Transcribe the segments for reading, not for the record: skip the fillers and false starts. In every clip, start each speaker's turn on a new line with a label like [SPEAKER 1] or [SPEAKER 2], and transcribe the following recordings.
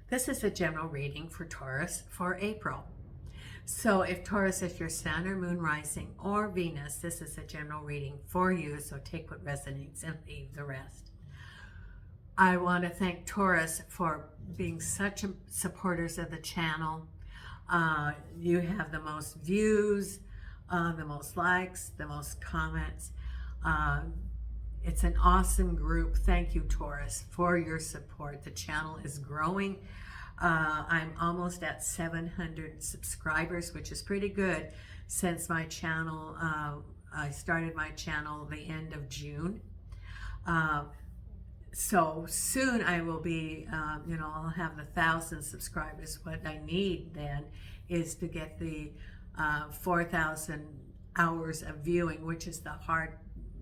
[SPEAKER 1] This is a general reading for Taurus for April. So if Taurus is your sun or moon rising or Venus, this is a general reading for you. So take what resonates and leave the rest. I want to thank Taurus for being such supporters of the channel. You have the most views, the most likes, the most comments. It's an awesome group. Thank you, Taurus, for your support. The channel is growing. I'm almost at 700 subscribers, which is pretty good since my channel, I started my channel the end of June. So soon I will be, I'll have 1,000 subscribers. What I need then is to get the 4,000 hours of viewing, which is the hard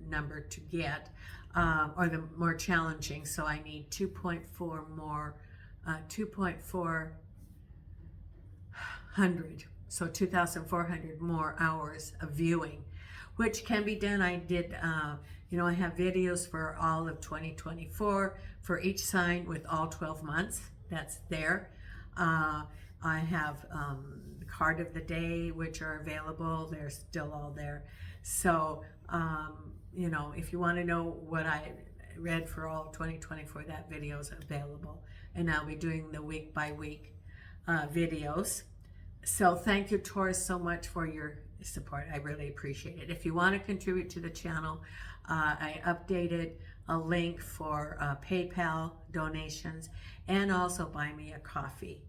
[SPEAKER 1] number to get, or the more challenging. So I need 2.4 more, 2,400, so 2,400 more hours of viewing, which can be done. I did, I have videos for all of 2024 for each sign with all 12 months. That's there. I have the card of the day, which are available. They're still all there. So, if you want to know what I read for all of 2024, that video is available. And I'll be doing the week by week videos. So thank you, Taurus, so much for your support. I really appreciate it. If you want to contribute to the channel, I updated a link for PayPal donations and also buy me a coffee.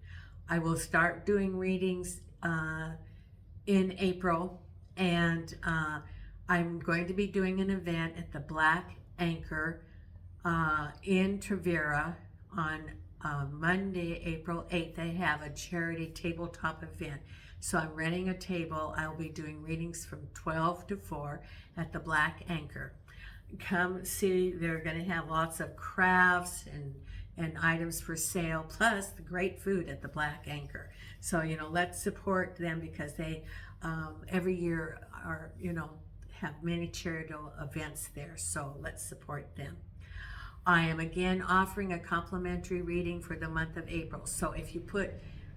[SPEAKER 1] I will start doing readings in April, and I'm going to be doing an event at the Black Anchor in Travera on Monday, April 8th. They have a charity tabletop event. So I'm renting a table. I'll be doing readings from 12 to 4 at the Black Anchor. Come see. They're going to have lots of crafts and items for sale, plus the great food at the Black Anchor. So, let's support them, because they every year are, have many charitable events there. So let's support them. I am again offering a complimentary reading for the month of April. So if you put,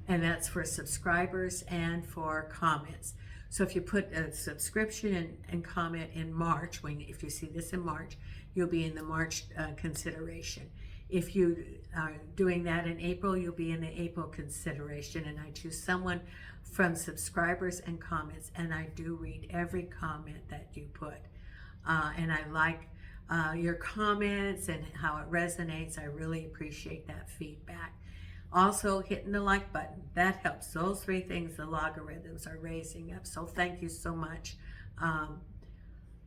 [SPEAKER 1] and that's for subscribers and for comments. So if you put a subscription and comment in March, if you see this in March, you'll be in the March consideration. If you are doing that in April, you'll be in the April consideration. And I choose someone from subscribers and comments, and I do read every comment that you put. And I like your comments and how it resonates. I really appreciate that feedback. Also, hitting the like button, that helps. Those three things, the logarithms are raising up. So thank you so much.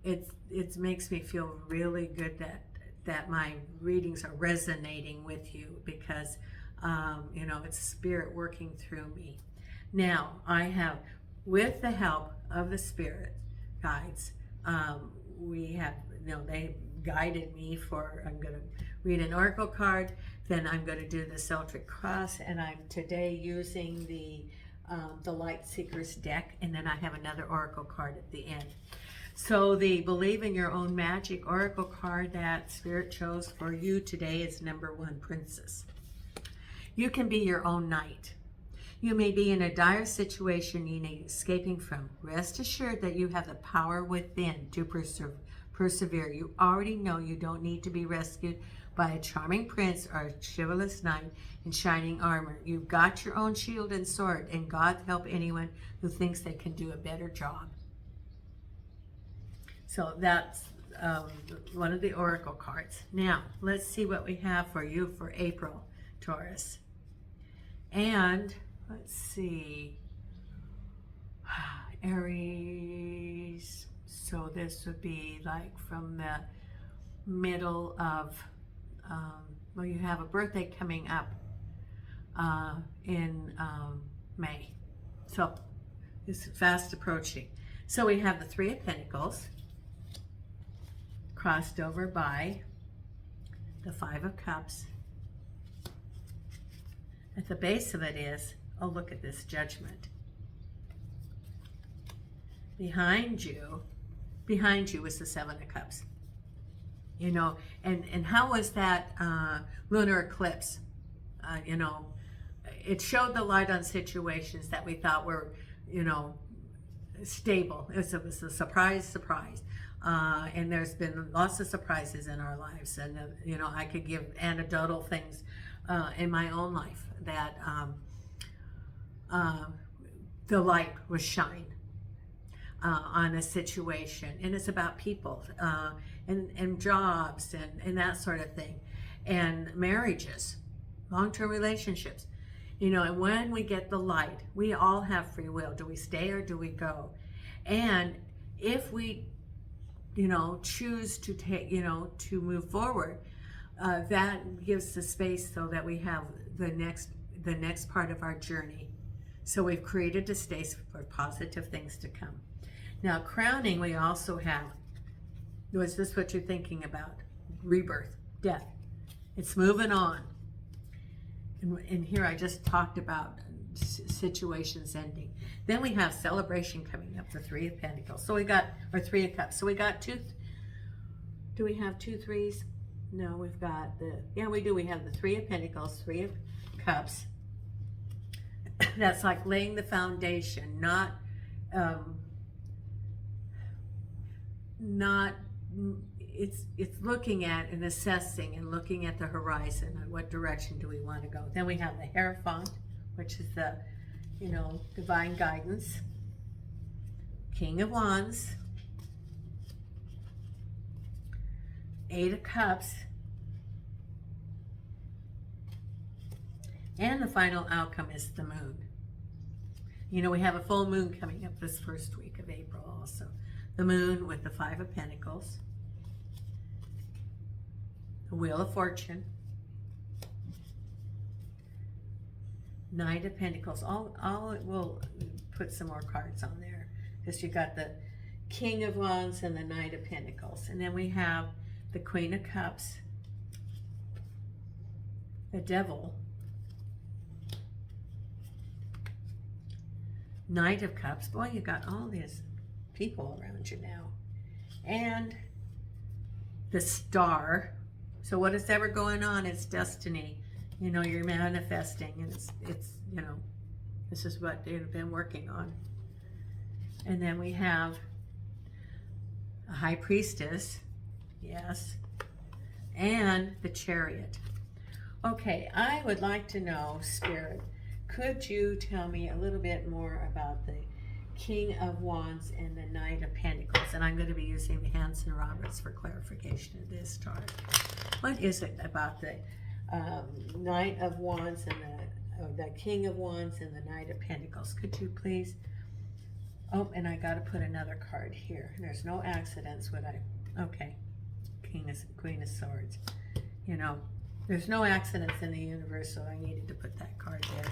[SPEAKER 1] It makes me feel really good that my readings are resonating with you, because it's spirit working through me. Now I have, with the help of the spirit guides, we have, they guided me for, I'm going to read an oracle card, then I'm going to do the Celtic Cross, and I'm today using the Light Seekers deck, and then I have another oracle card at the end. So the Believe in Your Own Magic oracle card that Spirit chose for you today is number 1, Princess. You can be your own knight. You may be in a dire situation you need escaping from. Rest assured that you have the power within to persevere. You already know you don't need to be rescued by a charming prince or a chivalrous knight in shining armor. You've got your own shield and sword, and God help anyone who thinks they can do a better job. So that's one of the oracle cards. Now, let's see what we have for you for April, Taurus. And let's see, Aries. So this would be like from the middle of, you have a birthday coming up in May. So it's fast approaching. So we have the 3 of Pentacles crossed over by the 5 of Cups. At the base of it is, oh, look at this, Judgment. Behind you is the 7 of Cups. And how was that lunar eclipse? it showed the light on situations that we thought were, you know, stable. It was a surprise. And there's been lots of surprises in our lives. And, you know, I could give anecdotal things in my own life that the light was shined on a situation. And it's about people and jobs and that sort of thing. And marriages, long-term relationships. You know, and when we get the light, we all have free will. Do we stay or do we go? And if we, you know, choose to take, you know, to move forward, that gives the space so that we have the next part of our journey. So we've created a space for positive things to come. Now, crowning, we also have, was this what you're thinking about? Rebirth, death. It's moving on. And here I just talked about situations ending. Then we have celebration coming up, the Three of Pentacles. So we got, or Three of Cups. So we got two, do we have 2 threes? No, we've got the, yeah, we do. We have the Three of Pentacles, Three of Cups. That's like laying the foundation, not it's looking at and assessing and looking at the horizon and what direction do we want to go. Then we have the Hierophant, which is the, you know, divine guidance. King of Wands, Eight of Cups, and the final outcome is the Moon. You know, we have a full moon coming up this first week of April also. The Moon with the Five of Pentacles, the Wheel of Fortune, Knight of Pentacles. All we'll put some more cards on there because you got the King of Wands and the Knight of Pentacles. And then we have the Queen of Cups, the Devil, Knight of Cups. Boy, you got all these people around you now. And the Star. So what is ever going on, it's destiny. You know, you're manifesting, and it's you know, this is what they've been working on. And then we have a High Priestess, yes, and the Chariot. Okay, I would like to know, Spirit, could you tell me a little bit more about the King of Wands and the Knight of Pentacles? And I'm going to be using the Hanson Roberts for clarification of this chart. What is it about the Knight of Wands and the King of Wands and the Knight of Pentacles? Could you please? Oh, and I got to put another card here. There's no accidents, would I? Okay, Queen of Swords. You know, there's no accidents in the universe, so I needed to put that card there.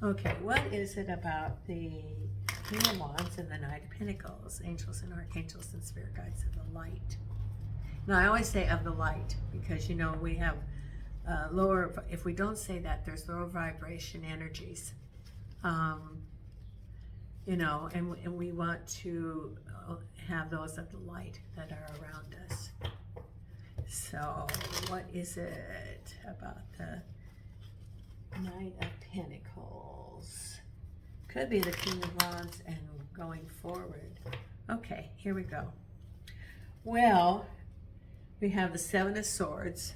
[SPEAKER 1] Okay, what is it about the King of Wands and the Knight of Pentacles? Angels and archangels and spirit guides of the light. Now, I always say of the light because, you know, we have lower, if we don't say that, there's lower vibration energies. You know, and we want to have those of the light that are around us. So, what is it about the Knight of Pentacles? Could be the King of Wands and going forward. Okay, here we go. Well, we have the Seven of Swords.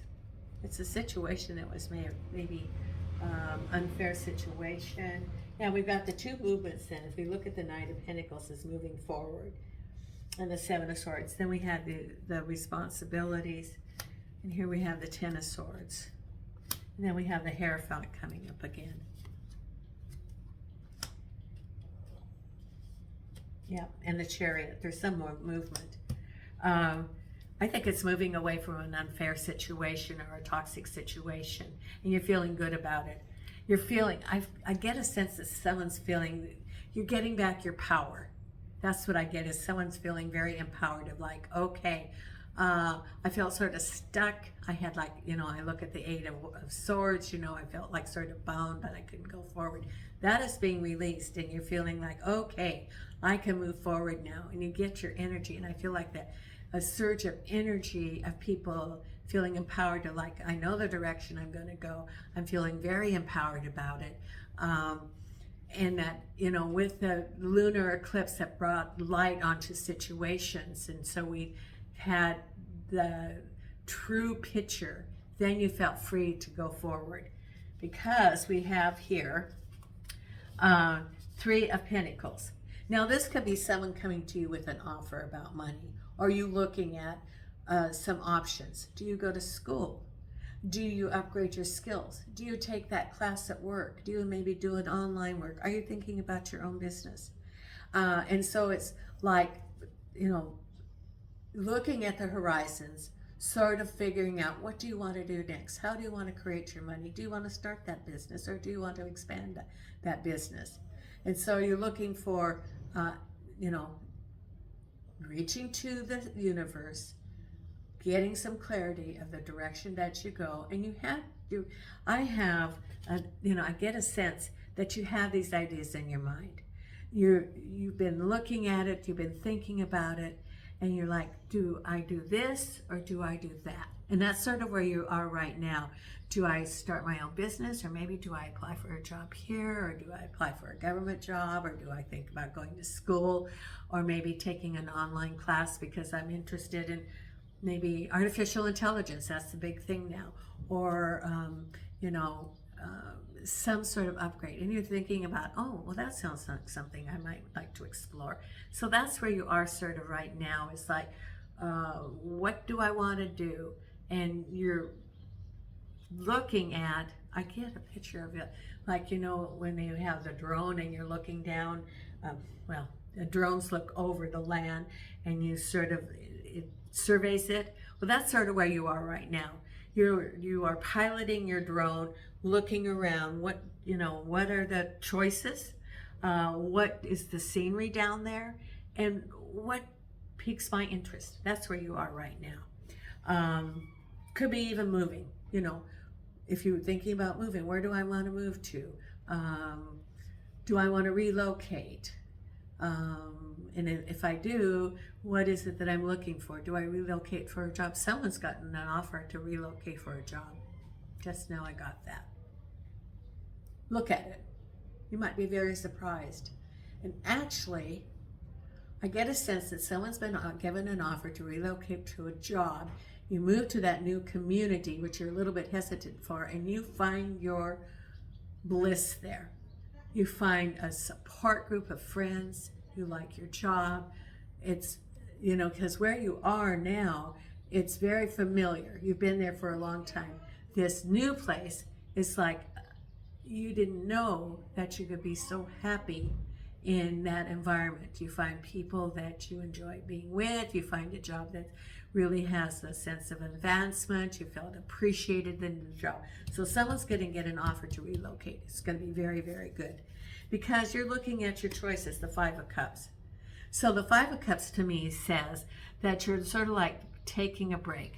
[SPEAKER 1] It's a situation that was maybe unfair situation. Now we've got the two movements then. If we look at the Knight of Pentacles is moving forward and the Seven of Swords. Then we have the responsibilities. And here we have the Ten of Swords. And then we have the Hierophant coming up again. Yeah, and the Chariot. There's some more movement. I think it's moving away from an unfair situation or a toxic situation, and you're feeling good about it. You're feeling, I get a sense that someone's feeling, you're getting back your power. That's what I get, is someone's feeling very empowered of like, okay, I felt sort of stuck. I had like, you know, I look at the Eight of Swords, you know, I felt like sort of bound, but I couldn't go forward. That is being released, and you're feeling like, okay, I can move forward now, and you get your energy, and I feel like that a surge of energy of people feeling empowered to, like, I know the direction I'm going to go. I'm feeling very empowered about it. And that, with the lunar eclipse that brought light onto situations, and so we had the true picture, then you felt free to go forward. Because we have here Three of Pentacles. Now this could be someone coming to you with an offer about money, or you looking at some options. Do you go to school? Do you upgrade your skills? Do you take that class at work? Do you maybe do an online work? Are you thinking about your own business? And so it's like, looking at the horizons, sort of figuring out, what do you want to do next? How do you want to create your money? Do you want to start that business, or do you want to expand that business? And so you're looking for, reaching to the universe, getting some clarity of the direction that you go. And I get a sense that you have these ideas in your mind. You've been looking at it, you've been thinking about it, and you're like, do I do this or do I do that? And that's sort of where you are right now. Do I start my own business, or maybe do I apply for a job here, or do I apply for a government job, or do I think about going to school, or maybe taking an online class because I'm interested in maybe artificial intelligence? That's the big thing now. Or, some sort of upgrade. And you're thinking about, oh, well, that sounds like something I might like to explore. So that's where you are sort of right now. It's like, what do I want to do? And you're looking at, I get a picture of it, like, when you have the drone and you're looking down, the drones look over the land and you sort of, it surveys it. Well, that's sort of where you are right now. You are piloting your drone, looking around, what are the choices? What is the scenery down there? And what piques my interest? That's where you are right now. Could be even moving, if you're thinking about moving, where do I want to move to? Do I want to relocate? And if I do, what is it that I'm looking for? Do I relocate for a job? Someone's gotten an offer to relocate for a job. Just now I got that. Look at it. You might be very surprised. And actually, I get a sense that someone's been given an offer to relocate to a job. You move to that new community, which you're a little bit hesitant for, and you find your bliss there. You find a support group of friends. You like your job. It's, because where you are now, it's very familiar. You've been there for a long time. This new place is like, you didn't know that you could be so happy in that environment. You find people that you enjoy being with. You find a job that really has a sense of advancement. You felt appreciated in the job. So someone's going to get an offer to relocate. It's going to be very, very good, because you're looking at your choices, the Five of Cups. So the Five of Cups to me says that you're sort of like taking a break.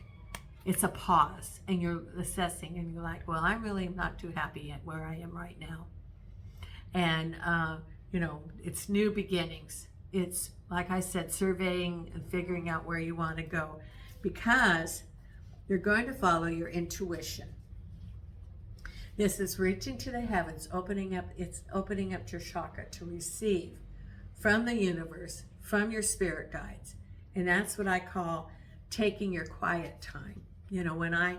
[SPEAKER 1] It's a pause, and you're assessing, and you're like, well, I'm really not too happy at where I am right now. And, it's new beginnings. It's, like I said, surveying and figuring out where you want to go, because you're going to follow your intuition. This is reaching to the heavens, opening up your chakra to receive from the universe, from your spirit guides. And that's what I call taking your quiet time. When I,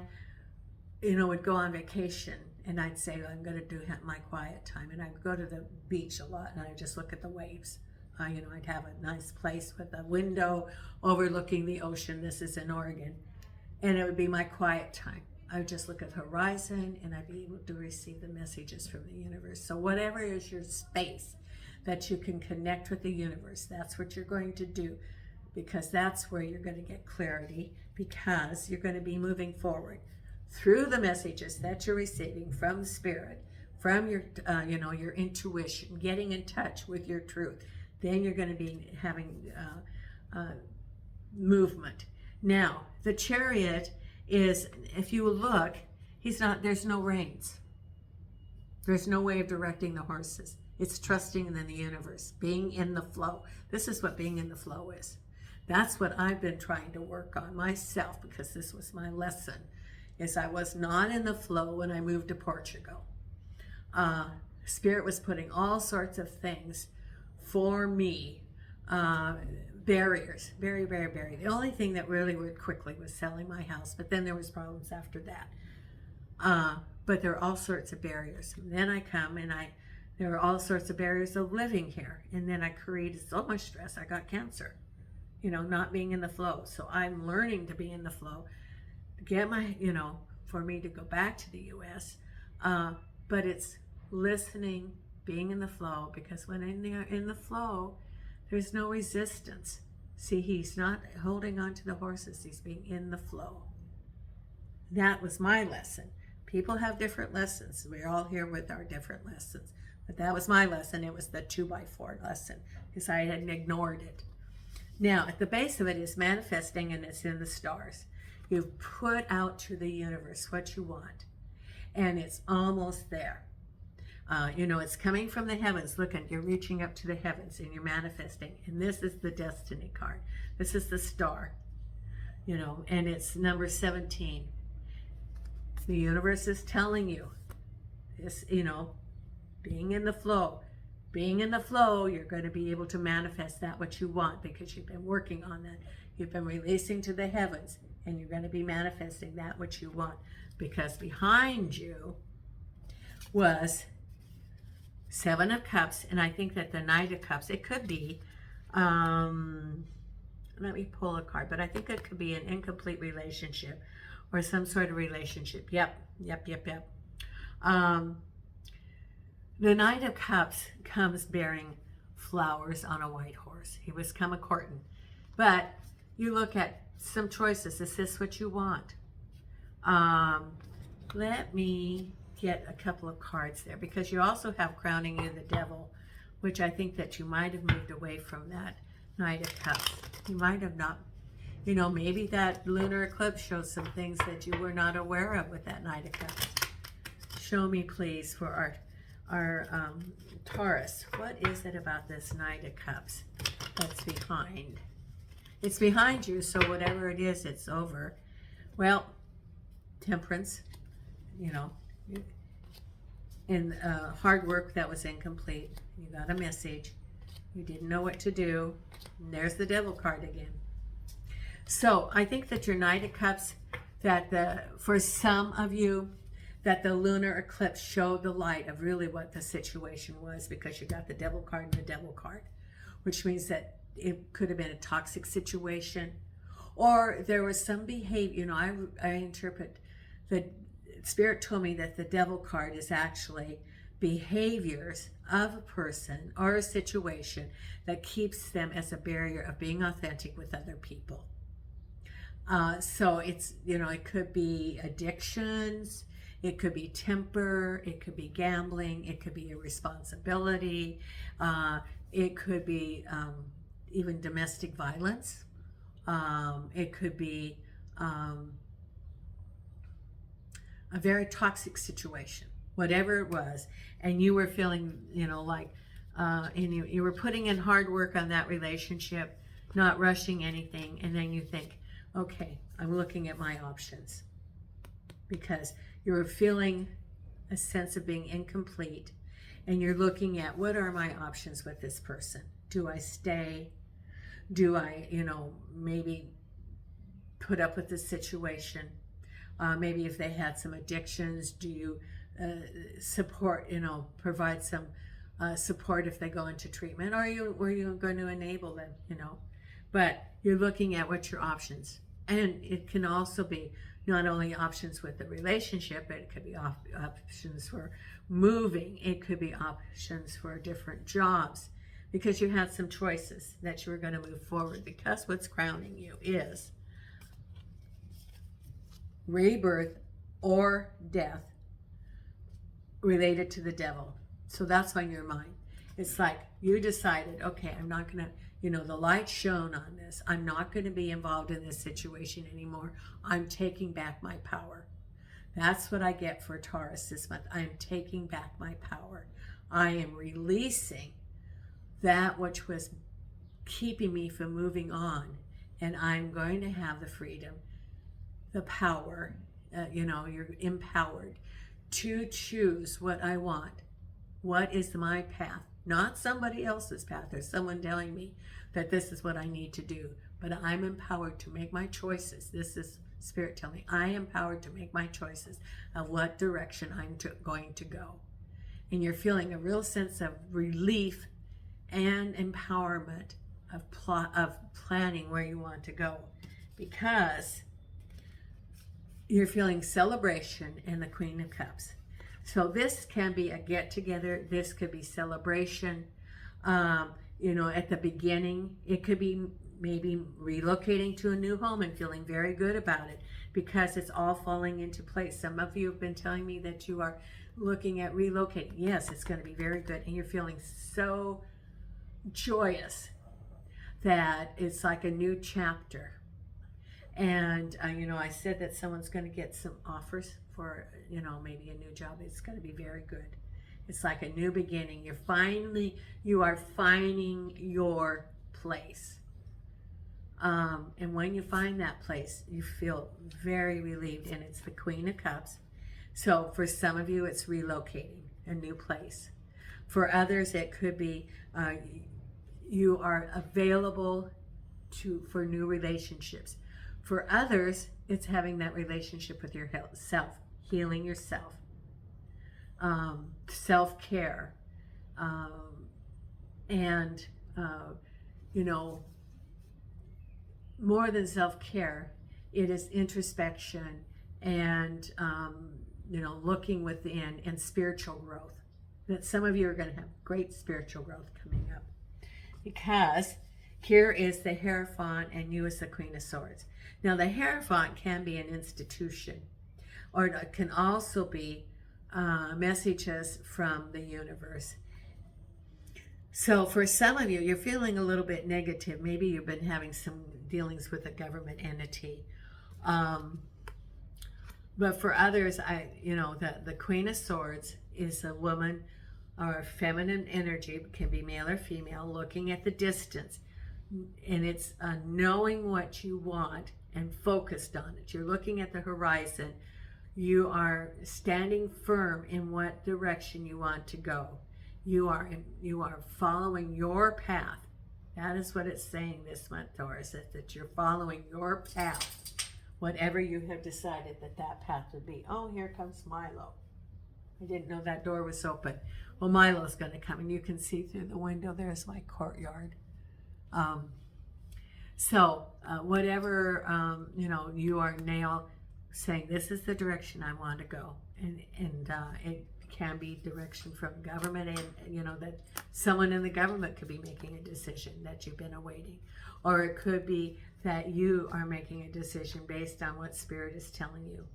[SPEAKER 1] would go on vacation, and I'd say, I'm going to do my quiet time. And I'd go to the beach a lot, and I'd just look at the waves. I'd have a nice place with a window overlooking the ocean. This is in Oregon. And it would be my quiet time. I would just look at the horizon, and I'd be able to receive the messages from the universe. So whatever is your space that you can connect with the universe, that's what you're going to do, because that's where you're going to get clarity, because you're going to be moving forward through the messages that you're receiving from the spirit, from your, your intuition, getting in touch with your truth. Then you're going to be having movement. Now, the Chariot is, if you look, there's no reins. There's no way of directing the horses. It's trusting in the universe, being in the flow. This is what being in the flow is. That's what I've been trying to work on myself, because this was my lesson, is I was not in the flow when I moved to Portugal. Spirit was putting all sorts of things for me, barriers, very, very, very. The only thing that really worked quickly was selling my house, but then there was problems after that. But there are all sorts of barriers. And then I come and there are all sorts of barriers of living here. And then I created so much stress. I got cancer, not being in the flow. So I'm learning to be in the flow, get my, for me to go back to the U.S. But it's listening, being in the flow, because when in the flow, there's no resistance. See, he's not holding on to the horses. He's being in the flow. That was my lesson. People have different lessons. We're all here with our different lessons. But that was my lesson. It was the 2x4 lesson, because I had ignored it. Now, at the base of it is manifesting, and it's in the stars. You've put out to the universe what you want, and it's almost there. It's coming from the heavens. Look, you're reaching up to the heavens, and you're manifesting. And this is the destiny card. This is the star, and it's number 17. The universe is telling you this, being in the flow. Being in the flow, you're going to be able to manifest that what you want, because you've been working on that. You've been releasing to the heavens, and you're going to be manifesting that what you want, because behind you was 7 of Cups, and I think that the Knight of Cups, it could be, let me pull a card, but I think it could be an incomplete relationship or some sort of relationship. Yep. The Knight of Cups comes bearing flowers on a white horse. He was come a-courting. But you look at some choices. Is this what you want? Let me get a couple of cards there, because you also have crowning you the Devil, which I think that you might have moved away from that Knight of Cups. You might have not, maybe that lunar eclipse shows some things that you were not aware of with that Knight of Cups. Show me, please, for our Taurus. What is it about this Knight of Cups that's behind? It's behind you, so whatever it is, it's over. Well, Temperance, and hard work that was incomplete. You got a message. You didn't know what to do. And there's the Devil card again. So I think that your Knight of Cups, for some of you, that the lunar eclipse showed the light of really what the situation was, because you got the Devil card and the Devil card, which means that it could have been a toxic situation, or there was some behavior. I interpret, the Spirit told me that the Devil card is actually behaviors of a person or a situation that keeps them as a barrier of being authentic with other people. So it's, it could be addictions, it could be temper, it could be gambling, it could be irresponsibility, it could be even domestic violence, it could be a very toxic situation, whatever it was, and you were feeling, and you were putting in hard work on that relationship, not rushing anything, and then you think, okay, I'm looking at my options, because you were feeling a sense of being incomplete, and you're looking at, what are my options with this person? Do I stay? Do I, maybe put up with this situation? Maybe if they had some addictions, do you support, provide some support if they go into treatment? Or are you going to enable them, But you're looking at what your options. And it can also be not only options with the relationship, but it could be options for moving. It could be options for different jobs, because you had some choices that you were going to move forward, because what's crowning you is rebirth or death related to the Devil. So that's on your mind. It's like you decided, okay, I'm not going to, the light shone on this. I'm not going to be involved in this situation anymore. I'm taking back my power. That's what I get for Taurus this month. I'm taking back my power. I am releasing that which was keeping me from moving on and I'm going to have the freedom, the power, you're empowered to choose what I want. What is my path? Not somebody else's path or someone telling me that this is what I need to do, but I'm empowered to make my choices. This is Spirit telling me I am empowered to make my choices of what direction I'm going to go. And you're feeling a real sense of relief and empowerment of planning where you want to go, because you're feeling celebration and the Queen of Cups. So this can be a get together. This could be celebration. At the beginning, it could be maybe relocating to a new home and feeling very good about it because it's all falling into place. Some of you have been telling me that you are looking at relocating. Yes, it's going to be very good. And you're feeling so joyous that it's like a new chapter. And, I said that someone's going to get some offers for, maybe a new job. It's going to be very good. It's like a new beginning. You are finding your place. And when you find that place, you feel very relieved, and it's the Queen of Cups. So for some of you, it's relocating a new place. For others, it could be you are available for new relationships. For others, it's having that relationship with yourself, healing yourself, self-care, and more than self-care, it is introspection and looking within and spiritual growth. That some of you are going to have great spiritual growth coming up, because here is the Hierophant and you as the Queen of Swords. Now the Hierophant can be an institution, or it can also be messages from the universe. So for some of you, you're feeling a little bit negative. Maybe you've been having some dealings with a government entity. But for others, the Queen of Swords is a woman or a feminine energy, can be male or female, looking at the distance. And it's knowing what you want and focused on it. You're looking at the horizon. You are standing firm in what direction you want to go. You are following your path. That is what it's saying this month, Taurus, that you're following your path, whatever you have decided that path would be. Oh, here comes Milo. I didn't know that door was open. Well, Milo's going to come, and you can see through the window. There's my courtyard. Whatever, you are now saying, this is the direction I want to go. And it can be direction from government, and that someone in the government could be making a decision that you've been awaiting, or it could be that you are making a decision based on what Spirit is telling you,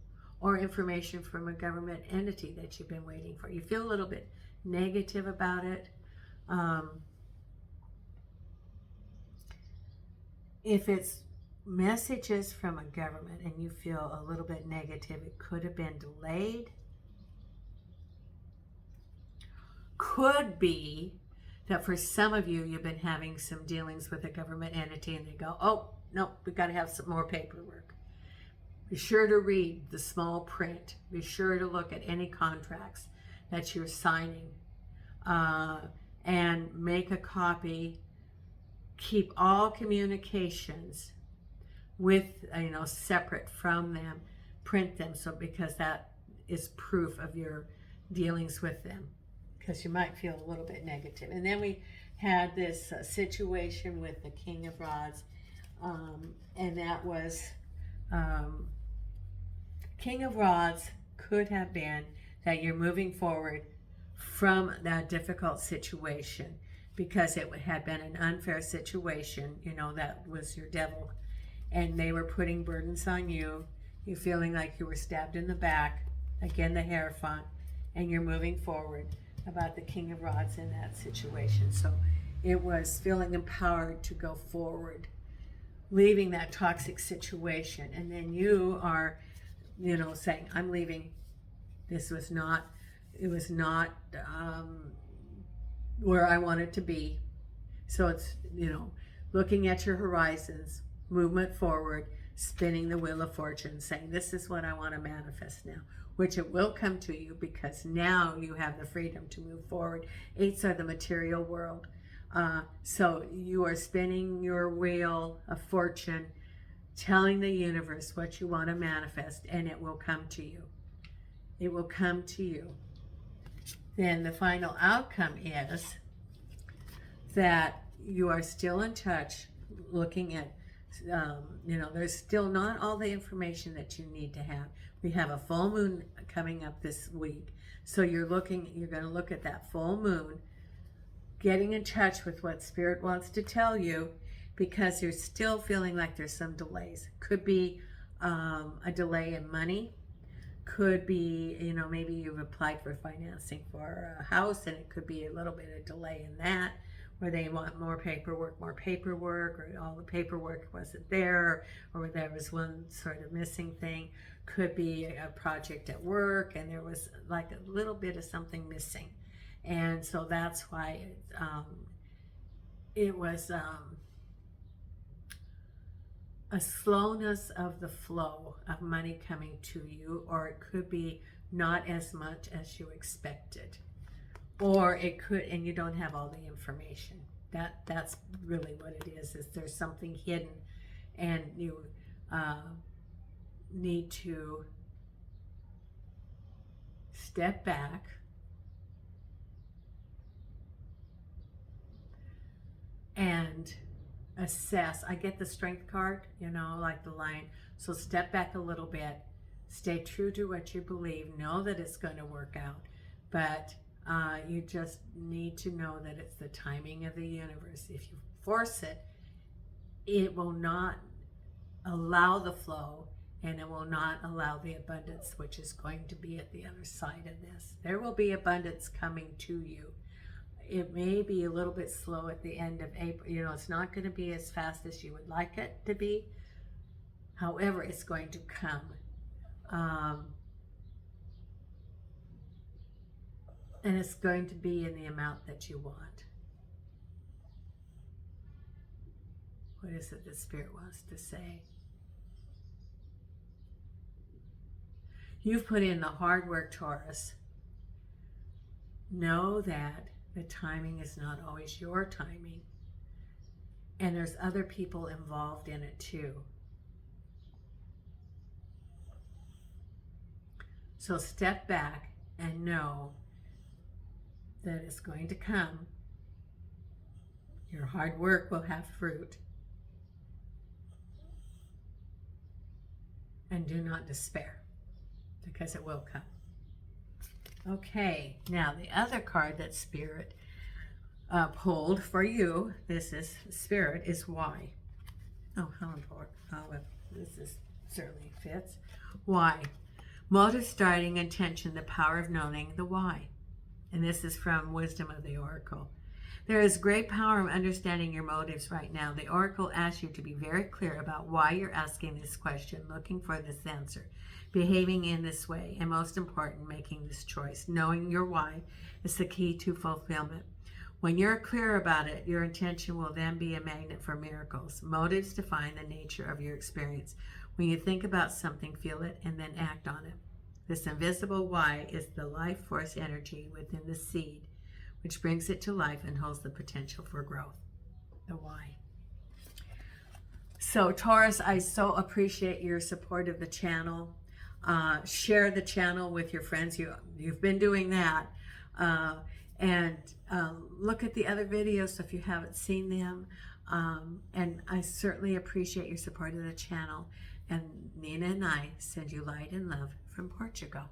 [SPEAKER 1] or information from a government entity that you've been waiting for. You feel a little bit negative about it. If it's messages from a government and you feel a little bit negative, it could have been delayed. Could be that for some of you, you've been having some dealings with a government entity and they go, oh, no, we've got to have some more paperwork. Be sure to read the small print. Be sure to look at any contracts that you're signing, and make a copy. Keep all communications with, separate from them. Print them, because that is proof of your dealings with them, because you might feel a little bit negative. And then we had this situation with the King of Rods, and that was King of Rods could have been that you're moving forward from that difficult situation, because it had been an unfair situation, that was your devil, and they were putting burdens on you. You're feeling like you were stabbed in the back, again the Hierophant, and you're moving forward about the King of Rods in that situation. So it was feeling empowered to go forward, leaving that toxic situation. And then you are, saying, I'm leaving. It was not where I wanted to be. So it's, looking at your horizons, movement forward, spinning the wheel of fortune, saying, this is what I want to manifest now, which it will come to you because now you have the freedom to move forward. Eights are the material world. So you are spinning your wheel of fortune, telling the universe what you want to manifest, and it will come to you. It will come to you. Then the final outcome is that you are still in touch, looking at, there's still not all the information that you need to have. We have a full moon coming up this week. So you're going to look at that full moon, getting in touch with what Spirit wants to tell you, because you're still feeling like there's some delays. Could be a delay in money. Could be, maybe you've applied for financing for a house and it could be a little bit of delay in that, where they want more paperwork, or all the paperwork wasn't there, or there was one sort of missing thing. Could be a project at work and there was like a little bit of something missing. And so that's why it was a slowness of the flow of money coming to you, or it could be not as much as you expected, or it could, and you don't have all the information. That's really what it is there's something hidden, and you need to step back and assess. I get the strength card, like the lion. So step back a little bit, stay true to what you believe, know that it's going to work out, but you just need to know that it's the timing of the universe. If you force it, it will not allow the flow, and it will not allow the abundance, which is going to be at the other side of this. There will be abundance coming to you. It may be a little bit slow at the end of April. It's not going to be as fast as you would like it to be. However, it's going to come. And it's going to be in the amount that you want. What is it that Spirit wants to say? You've put in the hard work, Taurus. Know that the timing is not always your timing. And there's other people involved in it too. So step back and know that it's going to come. Your hard work will have fruit. And do not despair, because it will come. Okay, now the other card that Spirit pulled for you, this is Spirit, is why. Oh, how important. This certainly fits. Why? Motive, starting, intention, the power of knowing the why. And this is from Wisdom of the Oracle. There is great power in understanding your motives right now. The Oracle asks you to be very clear about why you're asking this question, looking for this answer, behaving in this way, and most important, making this choice. Knowing your why is the key to fulfillment. When you're clear about it, your intention will then be a magnet for miracles. Motives define the nature of your experience. When you think about something, feel it, and then act on it. This invisible why is the life force energy within the seed, which brings it to life and holds the potential for growth. The why. So Taurus, I so appreciate your support of the channel. Share the channel with your friends. You've been doing that. And look at the other videos if you haven't seen them. And I certainly appreciate your support of the channel. And Nina and I send you light and love from Portugal.